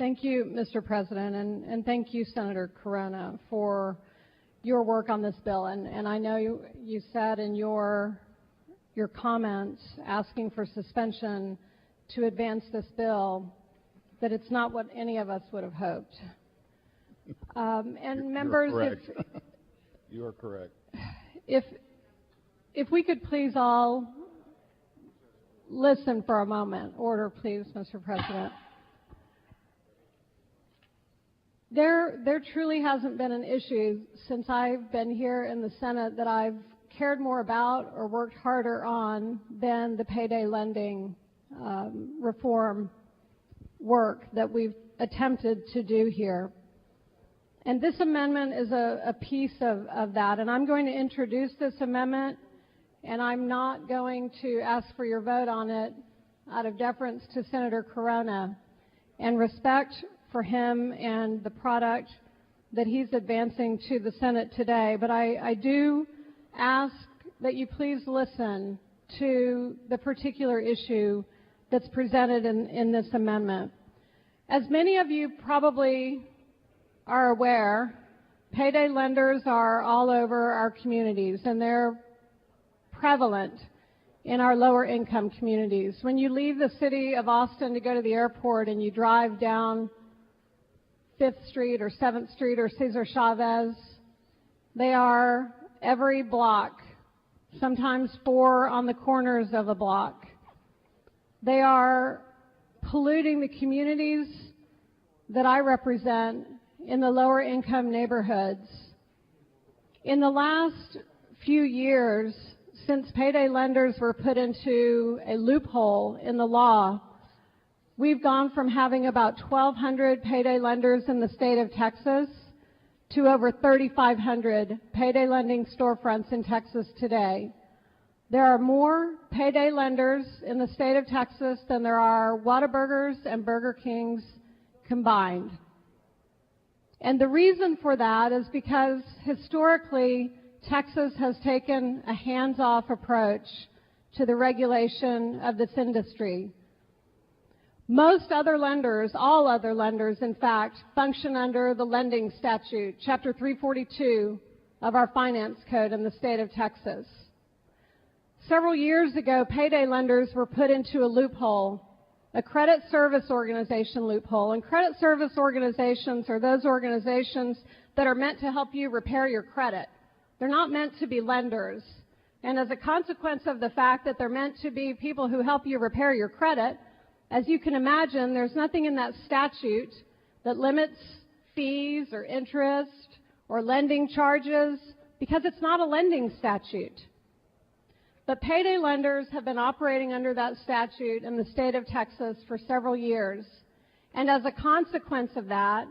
Thank you, Mr. President, and thank you, Senator Corona, for your work on this bill. And I know you said in your comments asking for suspension to advance this bill that it's not what any of us would have hoped. And members, You're correct. You are correct. If we could please all listen for a moment. Order, please, Mr. President. There truly hasn't been an issue since I've been here in the Senate that I've cared more about or worked harder on than the payday lending reform work that we've attempted to do here. And this amendment is a piece of that. And I'm going to introduce this amendment, and I'm not going to ask for your vote on it out of deference to Senator Corona and respect for him and the product that he's advancing to the Senate today. But I do ask that you please listen to the particular issue that's presented in this amendment. As many of you probably are aware, payday lenders are all over our communities, and they're prevalent in our lower income communities. When you leave the city of Austin to go to the airport and you drive down 5th Street or 7th Street or Cesar Chavez, they are every block, sometimes 4 on the corners of a block. They are polluting the communities that I represent in the lower income neighborhoods. In the last few years, since payday lenders were put into a loophole in the law, we've gone from having about 1,200 payday lenders in the state of Texas to over 3,500 payday lending storefronts in Texas today. There are more payday lenders in the state of Texas than there are Whataburgers and Burger Kings combined. And the reason for that is because historically Texas has taken a hands-off approach to the regulation of this industry. Most other lenders, all other lenders, in fact, function under the lending statute, Chapter 342 of our Finance Code in the state of Texas. Several years ago, payday lenders were put into a loophole, a credit service organization loophole. And credit service organizations are those organizations that are meant to help you repair your credit. They're not meant to be lenders. And as a consequence of the fact that they're meant to be people who help you repair your credit, as you can imagine, there's nothing in that statute that limits fees or interest or lending charges because it's not a lending statute. But payday lenders have been operating under that statute in the state of Texas for several years. And as a consequence of that,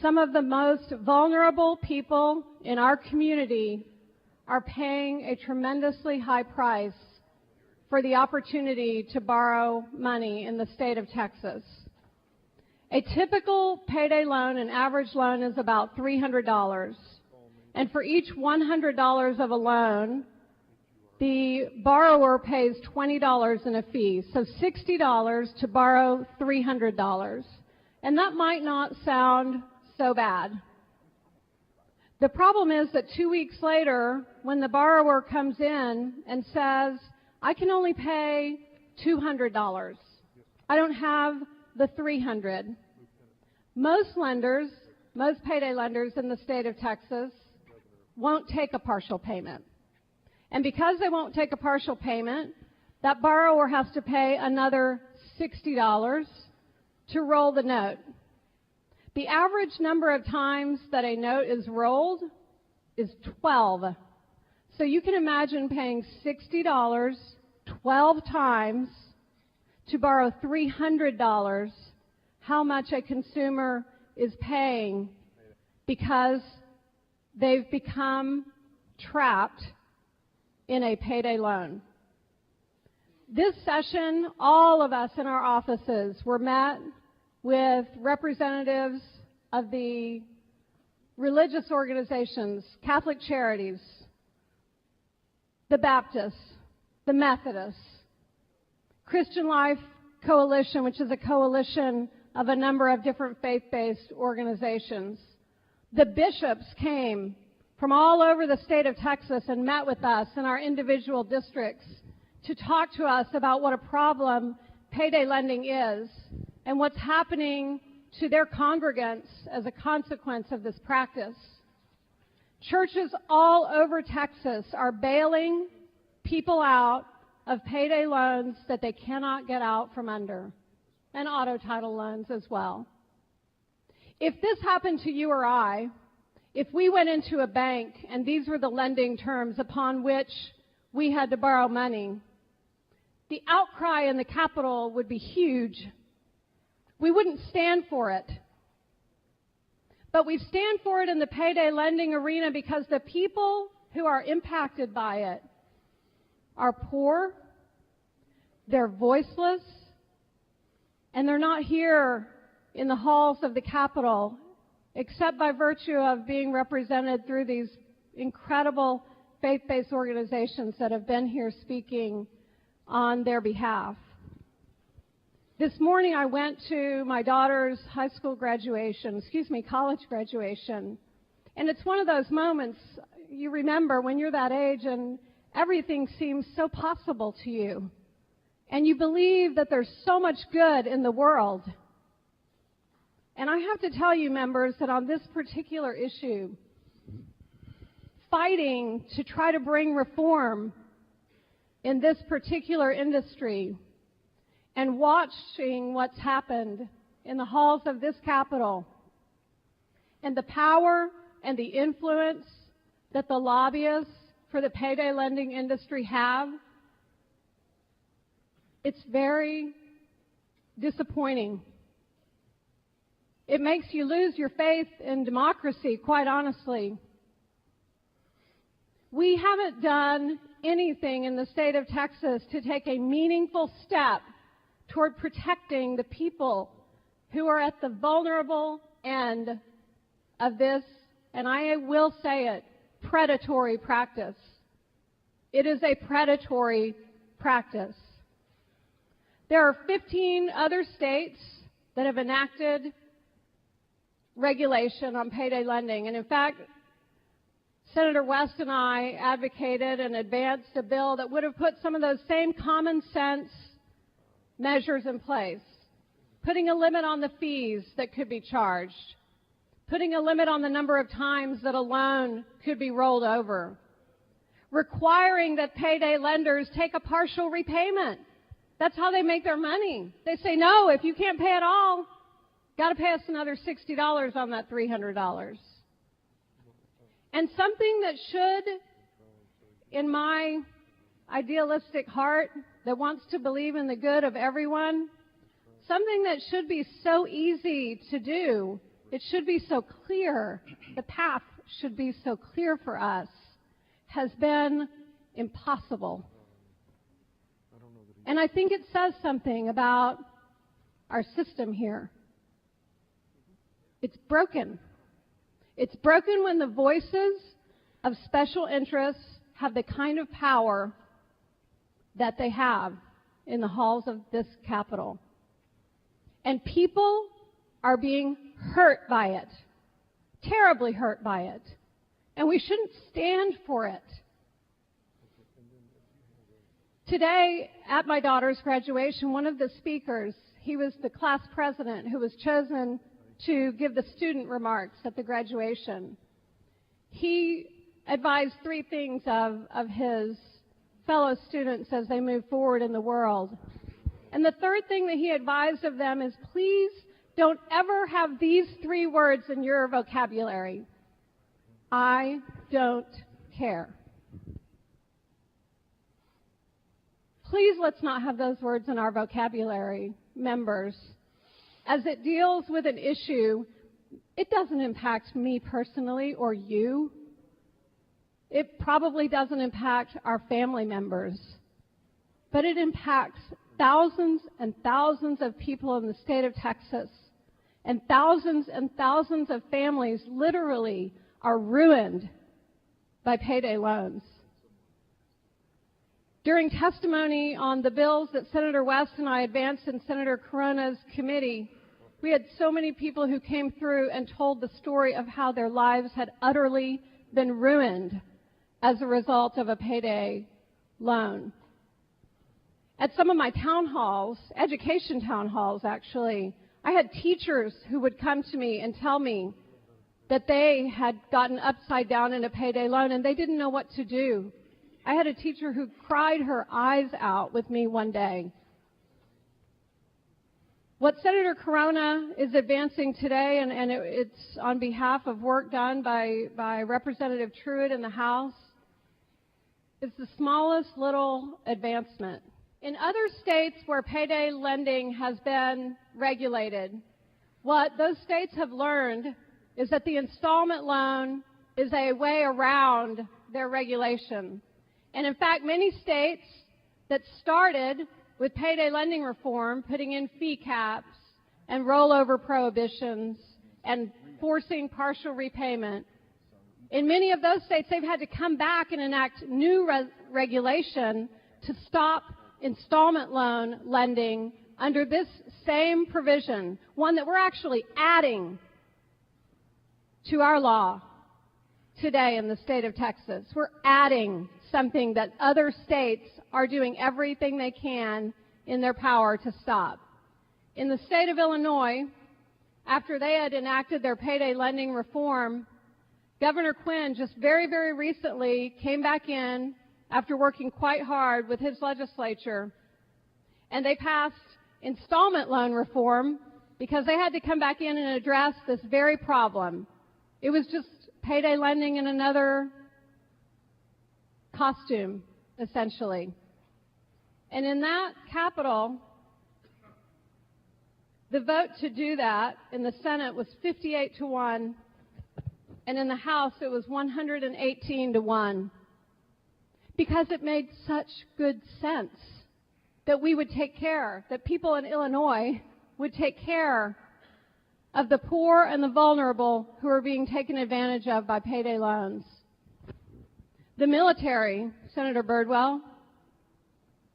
some of the most vulnerable people in our community are paying a tremendously high price for the opportunity to borrow money in the state of Texas. A typical payday loan, an average loan, is about $300. And for each $100 of a loan, the borrower pays $20 in a fee, so $60 to borrow $300. And that might not sound so bad. The problem is that 2 weeks later, when the borrower comes in and says, I can only pay $200, I don't have the $300. Most lenders, most payday lenders in the state of Texas won't take a partial payment. And because they won't take a partial payment, that borrower has to pay another $60 to roll the note. The average number of times that a note is rolled is 12. So you can imagine paying $60 12 times to borrow $300, how much a consumer is paying because they've become trapped in a payday loan. This session, all of us in our offices were met with representatives of the religious organizations, Catholic Charities, the Baptists, the Methodists, Christian Life Coalition, which is a coalition of a number of different faith-based organizations. The bishops came from all over the state of Texas and met with us in our individual districts to talk to us about what a problem payday lending is and what's happening to their congregants as a consequence of this practice. Churches all over Texas are bailing people out of payday loans that they cannot get out from under, and auto title loans as well. If this happened to you or I, if we went into a bank and these were the lending terms upon which we had to borrow money, the outcry in the Capitol would be huge. We wouldn't stand for it. But we stand for it in the payday lending arena because the people who are impacted by it are poor, they're voiceless, and they're not here in the halls of the Capitol except by virtue of being represented through these incredible faith-based organizations that have been here speaking on their behalf. This morning I went to my daughter's college graduation, and it's one of those moments you remember when you're that age and everything seems so possible to you, and you believe that there's so much good in the world. And I have to tell you, members, that on this particular issue, fighting to try to bring reform in this particular industry and watching what's happened in the halls of this Capitol and the power and the influence that the lobbyists for the payday lending industry have, it's very disappointing. It makes you lose your faith in democracy, quite honestly. We haven't done anything in the state of Texas to take a meaningful step toward protecting the people who are at the vulnerable end of this, and I will say it, predatory practice. It is a predatory practice. There are 15 other states that have enacted regulation on payday lending, and in fact, Senator West and I advocated and advanced a bill that would have put some of those same common sense measures in place, putting a limit on the fees that could be charged, putting a limit on the number of times that a loan could be rolled over, requiring that payday lenders take a partial repayment. That's how they make their money. They say, no, if you can't pay it all, got to pay us another $60 on that $300. And something that should, in my idealistic heart that wants to believe in the good of everyone, something that should be so easy to do, it should be so clear, the path should be so clear for us, has been impossible. And I think it says something about our system here. It's broken. It's broken when the voices of special interests have the kind of power that they have in the halls of this Capitol. And people are being hurt by it, terribly hurt by it. And we shouldn't stand for it. Today, at my daughter's graduation, one of the speakers, he was the class president who was chosen to give the student remarks at the graduation. He advised three things of his fellow students as they move forward in the world. And the third thing that he advised of them is, please don't ever have these three words in your vocabulary. I don't care. Please let's not have those words in our vocabulary, members. As it deals with an issue, it doesn't impact me personally or you. It probably doesn't impact our family members. But it impacts thousands and thousands of people in the state of Texas. And thousands of families literally are ruined by payday loans. During testimony on the bills that Senator West and I advanced in Senator Corona's committee, We had so many people who came through and told the story of how their lives had utterly been ruined as a result of a payday loan. At some of my town halls, education town halls actually, I had teachers who would come to me and tell me that they had gotten upside down in a payday loan and they didn't know what to do. I had a teacher who cried her eyes out with me one day. What Senator Corona is advancing today, and it's on behalf of work done by Representative Truitt in the House, is the smallest little advancement. In other states where payday lending has been regulated, what those states have learned is that the installment loan is a way around their regulation. And in fact, many states that started with payday lending reform, putting in fee caps and rollover prohibitions and forcing partial repayment, in many of those states they've had to come back and enact new regulation to stop installment loan lending under this same provision, one that we're actually adding to our law today in the state of Texas. We're adding something that other states are doing everything they can in their power to stop. In the state of Illinois, after they had enacted their payday lending reform, Governor Quinn just very, very recently came back in after working quite hard with his legislature, and they passed installment loan reform because they had to come back in and address this very problem. It was just payday lending in another costume, essentially. And in that capital, the vote to do that in the Senate was 58-1, and in the House it was 118-1, because it made such good sense that we would take care, that people in Illinois would take care of the poor and the vulnerable who are being taken advantage of by payday loans. The military, Senator Birdwell,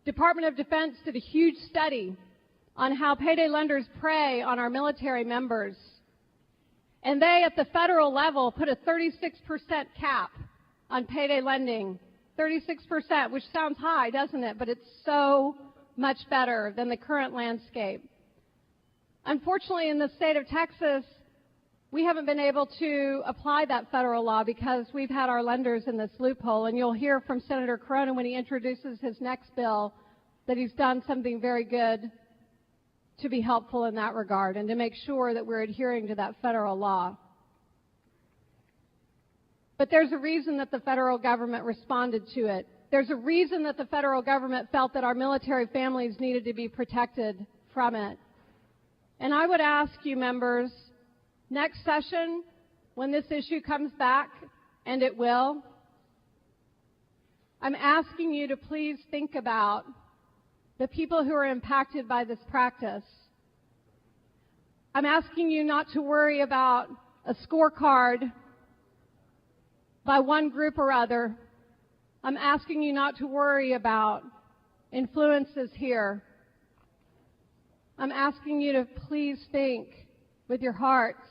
Department of Defense did a huge study on how payday lenders prey on our military members. And they, at the federal level, put a 36% cap on payday lending. 36%, which sounds high, doesn't it? But it's so much better than the current landscape. Unfortunately, in the state of Texas, we haven't been able to apply that federal law because we've had our lenders in this loophole. And you'll hear from Senator Corona when he introduces his next bill that he's done something very good to be helpful in that regard and to make sure that we're adhering to that federal law. But there's a reason that the federal government responded to it. There's a reason that the federal government felt that our military families needed to be protected from it. And I would ask you, members, next session, when this issue comes back, and it will, I'm asking you to please think about the people who are impacted by this practice. I'm asking you not to worry about a scorecard by one group or other. I'm asking you not to worry about influences here. I'm asking you to please think with your hearts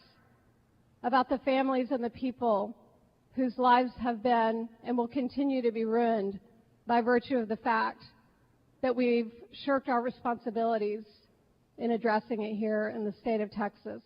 about the families and the people whose lives have been and will continue to be ruined by virtue of the fact that we've shirked our responsibilities in addressing it here in the state of Texas.